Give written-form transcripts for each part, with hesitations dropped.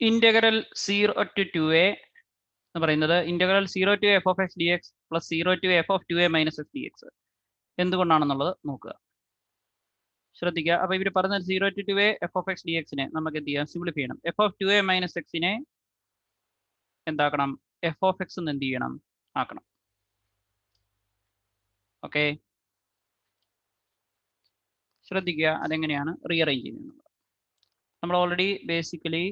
Integral 0 to 2a എന്ന് പറയുന്നത് integral 0 to f of x dx plus 0 to f of 2a minus x dx എന്തുകൊണ്ടാണെന്നുള്ളത് നോക്കുക. ശ്രദ്ധിക്കുക. അപ്പൊ ഇവർ പറഞ്ഞത് 0 to 2a f of x dxനെ നമുക്ക് എന്ത് ചെയ്യാം, സിംപ്ലിഫൈ ചെയ്യണം. f of 2a മൈനസ് എക്സിനെ എന്താക്കണം, f of x എന്ന് എന്ത് ചെയ്യണം, ആക്കണം. ഓക്കെ, ശ്രദ്ധിക്കുക അതെങ്ങനെയാണ് റീഅറേഞ്ച് ചെയ്യുന്നത്. നമ്മൾ ഓൾറെഡി ബേസിക്കലി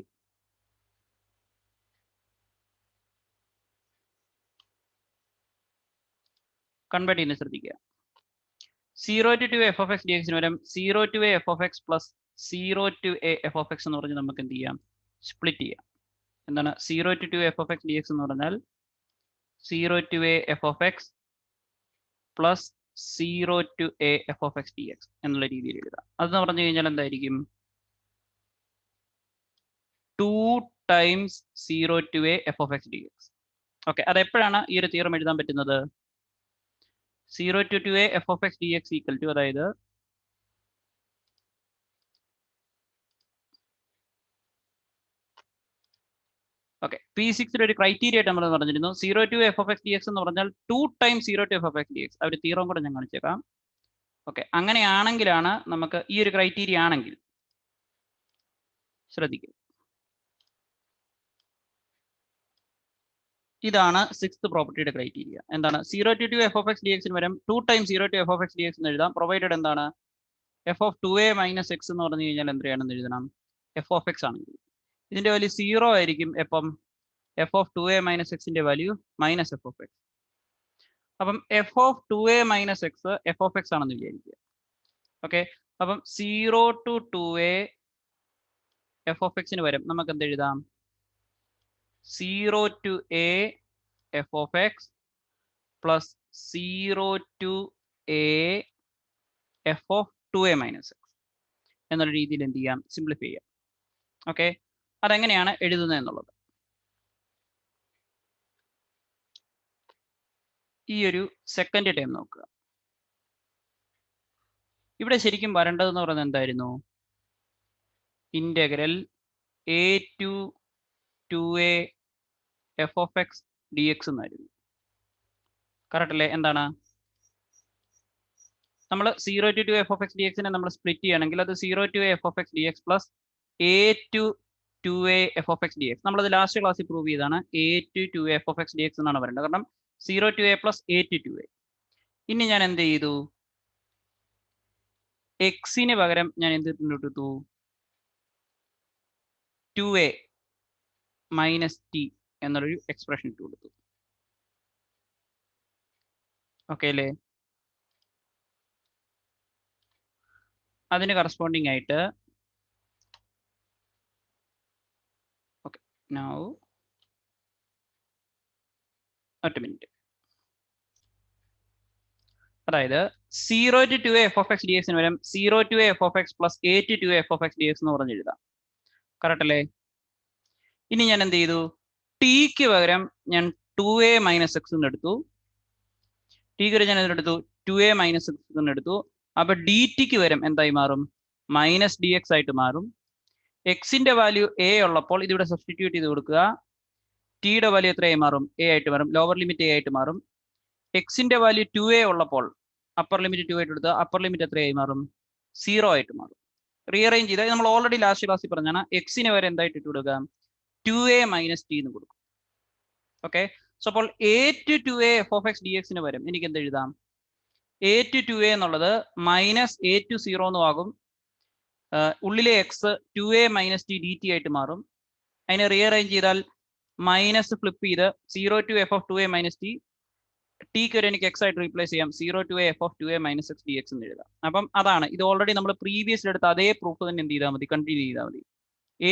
കൺവേർട്ട് ചെയ്യുന്നത് ശ്രദ്ധിക്കുക. 0 to 2 f of x dx വരും 0 to a f of x plus 0 to a f of x എന്ന് പറഞ്ഞ് നമുക്ക് എന്ത് ചെയ്യാം, സ്പ്ലിറ്റ് ചെയ്യാം. എന്താണ് 0 to 2 f of x dx എന്ന് പറഞ്ഞാൽ 0 to a f of x plus 0 to a f of x dx എന്നുള്ള രീതിയിൽ എഴുതാം. അതെന്ന് പറഞ്ഞു കഴിഞ്ഞാൽ എന്തായിരിക്കും, 2 times 0 to a f of x dx. Okay, അതെപ്പോഴാണ് ഈ ഒരു തിയറം എഴുതാൻ പറ്റുന്നത്? 0 to 2a f of x dx equal to, അതായത് ഓക്കെ P6 ഒരു ക്രൈറ്റീരിയ ആയിട്ട് നമ്മൾ പറഞ്ഞിരുന്നു. 0 to f of x dx എന്ന് പറഞ്ഞാൽ 2 times 0 to f of x dx. ആ ഒരു തിയറം കൂടെ ഞാൻ കാണിച്ചേക്കാം. ഓക്കെ, അങ്ങനെയാണെങ്കിലാണ് നമുക്ക് ഈ ഒരു ക്രൈറ്റീരിയ ആണെങ്കിൽ ശ്രദ്ധിക്കുക, ഇതാണ് 6th പ്രോപ്പർട്ടിയുടെ ക്രൈറ്റീരിയ. എന്താണ്, 0 to 2 f of x dx വരും 2 times 0 to f of x dx എന്ന് എഴുതാം. പ്രൊവൈഡഡ് എന്താണ്, f of 2a minus x എന്ന് പറഞ്ഞു കഴിഞ്ഞാൽ എന്തിനാണെന്ന് എഴുതണം, f of x ആണെങ്കിൽ ഇതിന്റെ വാല്യൂ 0 ആയിരിക്കും. എപ്പം f of 2a മൈനസ് എക്സിന്റെ value minus f of x. അപ്പം f of 2a minus X f of x ആണെന്ന് വിചാരിക്കുക. ഓക്കെ, അപ്പം 0 to 2a f of x വരും നമുക്ക് എന്ത് എഴുതാം, 0 to a f of x plus 0 to a f of 2a minus X എന്നുള്ള രീതിയിൽ എന്ത് ചെയ്യാം, സിംപ്ലിഫൈ ചെയ്യാം. ഓക്കെ, അതെങ്ങനെയാണ് എഴുതുന്നത് എന്നുള്ളത് ഈ ഒരു സെക്കൻഡ് ടൈം നോക്കുക. ഇവിടെ ശരിക്കും വരേണ്ടതെന്ന് പറയുന്നത് എന്തായിരുന്നു, integral a to 2a f of x dx എന്നായിരുന്നു. കറക്റ്റ് അല്ലേ? എന്താണ്, നമ്മൾ 0 to 2 f of x dx നമ്മൾ സ്പ്ലിറ്റ് ചെയ്യുകയാണെങ്കിൽ അത് 0 to a f of x dx plus a to 2a f of x dx. നമ്മളത് ലാസ്റ്റ് ക്ലാസ്സിൽ പ്രൂവ് ചെയ്താണ്. a to 2a f of x dx എന്നാണ് പറയേണ്ടത്, കാരണം 0 to a plus a to 2a. ഇനി ഞാൻ എന്ത് ചെയ്തു, എക്സിന് പകരം ഞാൻ എന്ത് ഇട്ടു, 2a മൈനസ് ടി എന്നൊരു എക്സ്പ്രഷൻ ഇട്ട് കൊടുത്തു. ഓക്കെ അല്ലേ? അതിന് കറസ്പോണ്ടിങ് ആയിട്ട് ഓക്കെ നൗ ഒറ്റ മിനിറ്റ്, അതായത് 0 to 2a f of x dx വരും 0 to a f of x plus a to 2a f of x dx എന്ന് പറഞ്ഞ് എഴുതാം. കറക്റ്റ് അല്ലേ? ഇനി ഞാൻ എന്ത് ചെയ്തു, ടിക്ക് പകരം ഞാൻ 2a മൈനസ് എക്സ് എന്ന് എടുത്തു. ടിക്ക് വരെ ഞാൻ എടുത്തു 2a മൈനസ് എക്സ് എന്ന് എടുത്തു. അപ്പൊ ഡി ടിക്ക് വരും എന്തായി മാറും, മൈനസ് ഡി എക്സ് ആയിട്ട് മാറും. എക്സിന്റെ വാല്യൂ a ഉള്ളപ്പോൾ ഇതിവിടെ സബ്സ്റ്റിറ്റ്യൂട്ട് ചെയ്ത് കൊടുക്കുക. ടിയുടെ വാല്യൂ എത്രയായി മാറും, a ആയിട്ട് മാറും. ലോവർ ലിമിറ്റ് a ആയിട്ട് മാറും. എക്സിന്റെ വാല്യൂ 2a ഉള്ളപ്പോൾ അപ്പർ ലിമിറ്റ് 2 ആയിട്ട് എടുത്താൽ അപ്പർ ലിമിറ്റ് എത്രയായി മാറും, 0 ആയിട്ട് മാറും. റീഅറേഞ്ച് ചെയ്താൽ നമ്മൾ ഓൾറെഡി ലാസ്റ്റ് ക്ലാസ്സിൽ പറഞ്ഞാണ് എക്സിന് വരെ എന്തായിട്ട് ഇട്ട് കൊടുക്കുക, 2a മൈനസ് ടി എന്ന് കൊടുക്കും. ഓക്കെ, സോ അപ്പോൾ a to 2a f of x dx വരും എനിക്ക് എന്ത് എഴുതാം, a to 2a എന്നുള്ളത് മൈനസ് a to 0 എന്നും ആകും. ഉള്ളിലെ X 2a minus T D T ആയിട്ട് മാറും. അതിനെ റീഅറേഞ്ച് ചെയ്താൽ മൈനസ് ഫ്ലിപ്പ് ചെയ്ത് 0 to f of 2a minus T, tick വരെ എനിക്ക് എക്സ് ആയിട്ട് റീപ്ലേസ് ചെയ്യാം, 0 to a f of 2a minus X d x എന്ന് എഴുതാം. അപ്പം അതാണ്, ഇത് ഓൾറെഡി നമ്മൾ പ്രീവിയസ് എടുത്ത അതേ പ്രൂഫ് തന്നെ എന്ത് ചെയ്താൽ മതി, കണ്ടിന്യൂ ചെയ്താൽ മതി.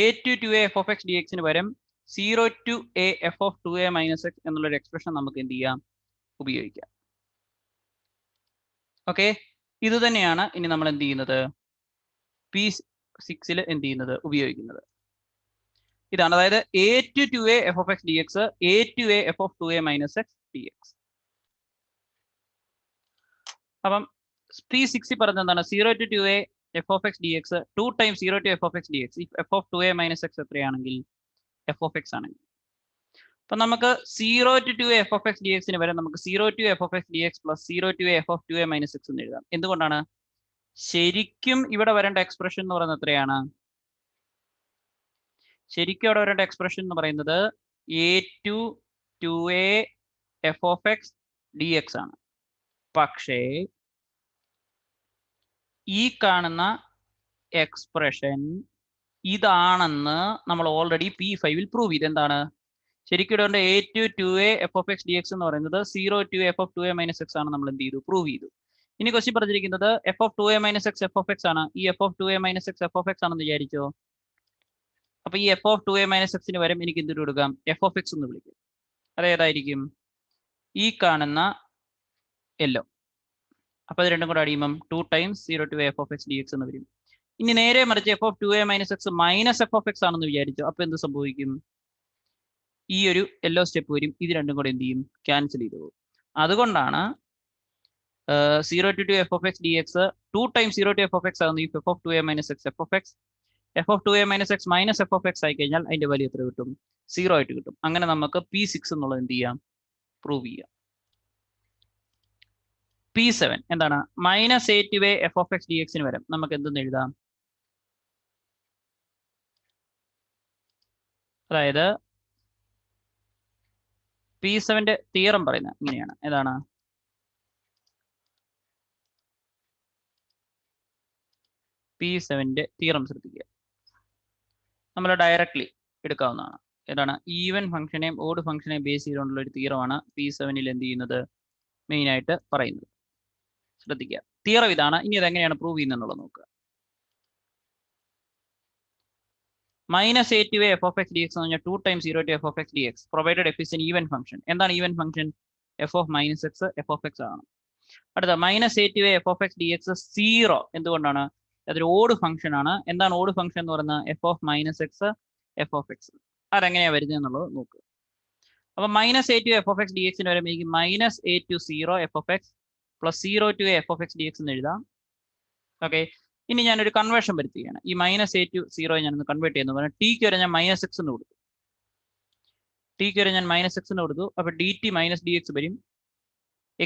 a to 2a f of x dx വരും 0 to a f of 2a minus X എന്നുള്ളൊരു എക്സ്പ്രഷൻ നമുക്ക് എന്ത് ചെയ്യാം, ഉപയോഗിക്കാം. ഓക്കെ, ഇത് തന്നെയാണ് ഇനി നമ്മൾ എന്ത് ചെയ്യുന്നത്, P6 എന്ത് ചെയ്യുന്നത്, ഉപയോഗിക്കുന്നത്. ഇതാണ്, അതായത് a to 2a f of x dx, a to a f of 2a minus X dx. അപ്പം P6 പറഞ്ഞത് എന്താണ്, 0 to 2a f of x dx 2 times 0 to f of x dx. if f of 2a minus x എത്രയാണെങ്കിൽ f of x ആണെങ്കിൽ. അപ്പൊ നമുക്ക് 0 to 2a f of x d എക്സിന് വരെ നമുക്ക് 0 to f of x d x plus 0 to f of 2a minus x എന്ന് എഴുതാം. എന്തുകൊണ്ടാണ്? ശരിക്കും ഇവിടെ വരേണ്ട എക്സ്പ്രഷൻ എന്ന് പറയുന്നത് എത്രയാണ്? ശരിക്കും അവിടെ വരേണ്ട എക്സ്പ്രഷൻ എന്ന് പറയുന്നത് a to 2a f of x d X ആണ്. പക്ഷേ ഈ കാണുന്ന എക്സ്പ്രഷൻ ഇതാണെന്ന് നമ്മൾ ഓൾറെഡി P5 പ്രൂവ് ചെയ്ത്. എന്താണ്? ശരിക്കും ഇവിടെ a to 2a f of x d x എന്ന് പറയുന്നത് 0 to f of 2a minus X ആണ് നമ്മൾ എന്ത് ചെയ്തു? പ്രൂവ് ചെയ്തു. ഇനി ക്വസ്റ്റ്യൻ പറഞ്ഞിരിക്കുന്നത് F of 2a minus x f of x ആണ്. ഈ F of 2a minus x f of X ആണെന്ന് വിചാരിച്ചോ. അപ്പൊ ഈ എഫ് ഓഫ് 2a മൈനസ് എക്സിന് വരും എനിക്ക് എന്തിട്ട് കൊടുക്കാം? എഫ് ഓഫ് എക്സ് എന്ന് വിളിക്കും. അതേതായിരിക്കും? ഈ കാണുന്ന എല്ലോ. അപ്പൊ അത് രണ്ടും കൂടെ അടിയുമ്പം 2 times 0 to f of x d x എന്ന് വരും. ഇനി നേരെ മറിച്ച് F of 2a minus x minus f of X ആണെന്ന് വിചാരിച്ചു. അപ്പൊ എന്ത് സംഭവിക്കും? ഈ ഒരു യെല്ലോ സ്റ്റെപ്പ് വരും. ഇത് രണ്ടും കൂടെ എന്ത് ചെയ്യും? ക്യാൻസൽ ചെയ്തു പോകും. അതുകൊണ്ടാണ് 0 to 2 f of x d x 2 times 0 to f of x ആകുന്ന f of 2a minus x f of x. F of 2a minus x minus f of x ആയി കഴിഞ്ഞാൽ അതിന്റെ വാല്യൂ എത്ര കിട്ടും? 0 ആയിട്ട് കിട്ടും. അങ്ങനെ നമുക്ക് P6 എന്നുള്ളത് എന്ത് ചെയ്യാം? പ്രൂവ് ചെയ്യാം. P7 എന്താണ്? Minus a to a f of x d എക്സിന് വരും. നമുക്ക് എന്തെന്ന് എഴുതാം? അതായത് P7ന്റെ തിയറം പറയുന്നത് ഇങ്ങനെയാണ്. ഏതാണ്? P7ന്റെ തിയറം ശ്രദ്ധിക്കുക. നമ്മൾ ഡയറക്ട്ലി എടുക്കാവുന്നതാണ്. ഏതാണ്? ഈവൻ ഫംഗ്ഷനെയും ഓഡ് ഫംഗ്ഷനെയും ബേസ് ചെയ്തുകൊണ്ടുള്ള ഒരു തിയറമാണ് P7ൽ എന്ത് ചെയ്യുന്നത്? മെയിൻ ആയിട്ട് പറയുന്നത്. ശ്രദ്ധിക്കുക. തിയറം ഇതാണ്. ഇനി അതെങ്ങനെയാണ് പ്രൂവ് ചെയ്യുന്നത് നോക്കുക. Minus a to a f of x d x എന്ന് പറഞ്ഞാൽ 2 times 0 to f of x d x provided f is an even function. എന്താണ് even function? F of minus x f of x ആണ്. അടുത്ത minus a to a f of x d x 0. എന്തുകൊണ്ടാണ്? അതൊരു odd function ആണ്. എന്താണ് odd function എന്ന് പറയുന്നത്? F of minus x f of X. അതെങ്ങനെയാണ് വരുന്നത് എന്നുള്ളത് നോക്കുക. അപ്പൊ minus a to f of x d എക്സിന് വരുമ്പോൾ എനിക്ക് minus a to 0 f of x plus 0 to f of x d x എന്ന് എഴുതാം. ഓക്കെ. ഇനി ഞാനൊരു കൺവേർഷൻ വരുത്തുകയാണ്. ഈ മൈനസ് a to 0 ഞാനൊന്ന് കൺവേർട്ട് ചെയ്യുന്നു. പറഞ്ഞാൽ ടിക്ക് വരെ ഞാൻ മൈനസ് എക്സ് എന്ന് കൊടുത്തു. ടിക്ക് വരെ ഞാൻ മൈനസ് എക്സ് എന്ന് കൊടുത്തു. അപ്പൊ D T minus D X വരും.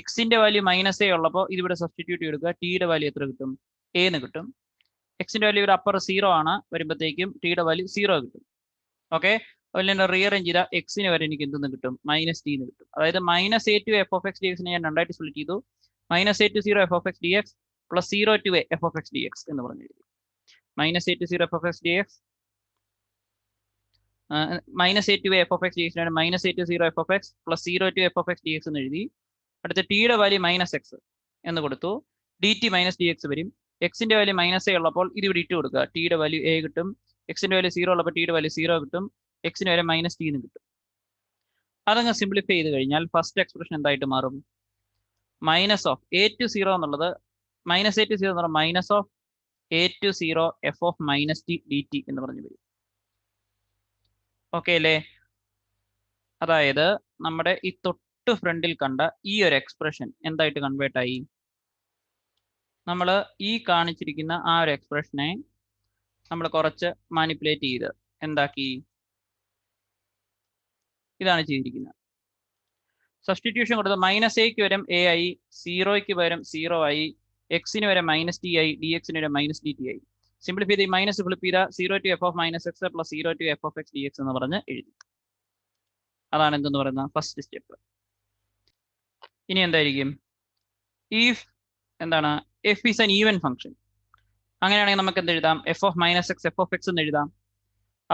എക്സിന്റെ വാല്യൂ മൈനസ് എ ഉള്ളപ്പോൾ ഇതിവിടെ സബ്സ്റ്റിറ്റ്യൂട്ട് എടുക്കുക. ടിയുടെ വാല്യൂ എത്ര കിട്ടും? എ എന്ന് കിട്ടും. എക്സിന്റെ വാല്യൂ ഇവിടെ അപ്പർ 0 ആണ്. വരുമ്പോഴത്തേക്കും ടിയുടെ വാല്യൂ 0 കിട്ടും. ഓക്കെ. അതുപോലെ തന്നെ റീഅറേഞ്ച് ചെയ്ത എക്സിന് വരെ എനിക്ക് എന്തെന്ന് കിട്ടും? മൈനസ് ടി എന്ന് കിട്ടും. അതായത് minus a to f of x d എക്സിനെ ഞാൻ രണ്ടായിട്ട് സ്പ്ലിറ്റ് ചെയ്തു. Minus a to 0 f of x d x plus 0 to a f of x d x എന്ന് പറഞ്ഞു എഴുതി. Minus a to 0 f of x d x minus a to a f of x d എക്സിനാണ് minus a to 0 f of x plus 0 to f of x d x എന്ന് എഴുതി. അടുത്ത ടിയുടെ value minus x എന്ന് കൊടുത്തു. D T minus D X വരും. എക്സിന്റെ value minus A ഉള്ളപ്പോൾ ഇത് ഇവിടെ ഇട്ട് കൊടുക്കുക. ടിയുടെ വാല്യൂ എ കിട്ടും. എക്സിന്റെ വാല്യൂ 0 ഉള്ളപ്പോൾ ടിയുടെ വാല്യൂ 0 കിട്ടും. എക്സിന് വരെ മൈനസ് ടി എന്ന് കിട്ടും. അതങ്ങ് സിംപ്ലിഫൈ ചെയ്ത് കഴിഞ്ഞാൽ ഫസ്റ്റ് എക്സ്പ്രഷൻ എന്തായിട്ട് മാറും? മൈനസ് ഓഫ് a to 0 എന്നുള്ളത് മൈനസ് a to 0 എന്ന് പറഞ്ഞാൽ minus of a to 0 f of minus T D T എന്ന് പറഞ്ഞു വരും. ഓക്കെ അല്ലേ? അതായത് നമ്മുടെ ഈ തൊട്ട് ഫ്രണ്ടിൽ കണ്ട ഈ ഒരു എക്സ്പ്രഷൻ എന്തായിട്ട് കൺവേർട്ട് ആയി? നമ്മൾ ഈ കാണിച്ചിരിക്കുന്ന ആ ഒരു എക്സ്പ്രഷനെ നമ്മൾ കുറച്ച് മാനിപ്പുലേറ്റ് ചെയ്ത് എന്താക്കി? ഇതാണ് ചെയ്തിരിക്കുന്നത്. സബ്സ്റ്റിറ്റ്യൂഷൻ കൊടുത്ത് മൈനസ് എക്ക് വരും എ ആയി, 0ക്ക് വരും 0 ആയി, എക്സിന് വരെ മൈനസ് ടി ആയി, ഡി എക്സിന് വരെ മൈനസ് ഡി ടി ആയി. സിംപ്ലിഫൈ ചെയ്ത് മൈനസ് ഫ്ലിപ്പ് ചെയ്ത 0 to f of minus X plus 0 to f of x d x എന്ന് പറഞ്ഞ് എഴുതി. അതാണ് എന്തെന്ന് പറയുന്ന ഫസ്റ്റ് സ്റ്റെപ്പ്. ഇനി എന്തായിരിക്കും? ഇഫ് എന്താണ്? F is N even function. അങ്ങനെയാണെങ്കിൽ നമുക്ക് എന്ത് എഴുതാം? F of minus x f of X എന്ന് എഴുതാം.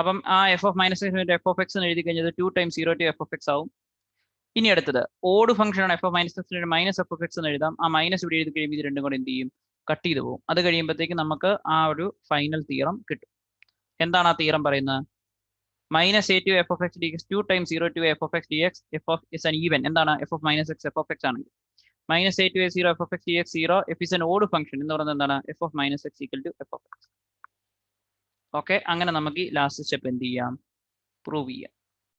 അപ്പം ആ F of minus x f of X എന്ന് എഴുതി കഴിഞ്ഞത് 2 times 0 to f of X ആവും. ഇനി അടുത്തത് ഓഡ് ഫംഗ്ഷൻ ആണ്. F of minus x minus f of X എന്ന് എഴുതാം. ആ മൈനസ് ഇവിടെ എഴുതി കഴിയുമ്പോൾ ഇത് രണ്ടും കൂടെ എന്ത് ചെയ്യും? കട്ട് ചെയ്ത് പോകും. അത് കഴിയുമ്പോഴത്തേക്ക് നമുക്ക് ആ ഒരു ഫൈനൽ തിയറം കിട്ടും. എന്താണ് ആ തിയറം പറയുന്നത്? Minus a to f of x d x 2 times 0 to f of x d x f of is an even. എന്താണ്? F of minus x f of x ആണെങ്കിൽ minus a to a 0 f of x d x 0 f is an odd function എന്ന് പറയുന്നത് എന്താണ്? F of minus x equal to f of x. Okay. അങ്ങനെ നമുക്ക് ഈ last step എന്ത് ചെയ്യാം? Prove ചെയ്യാം.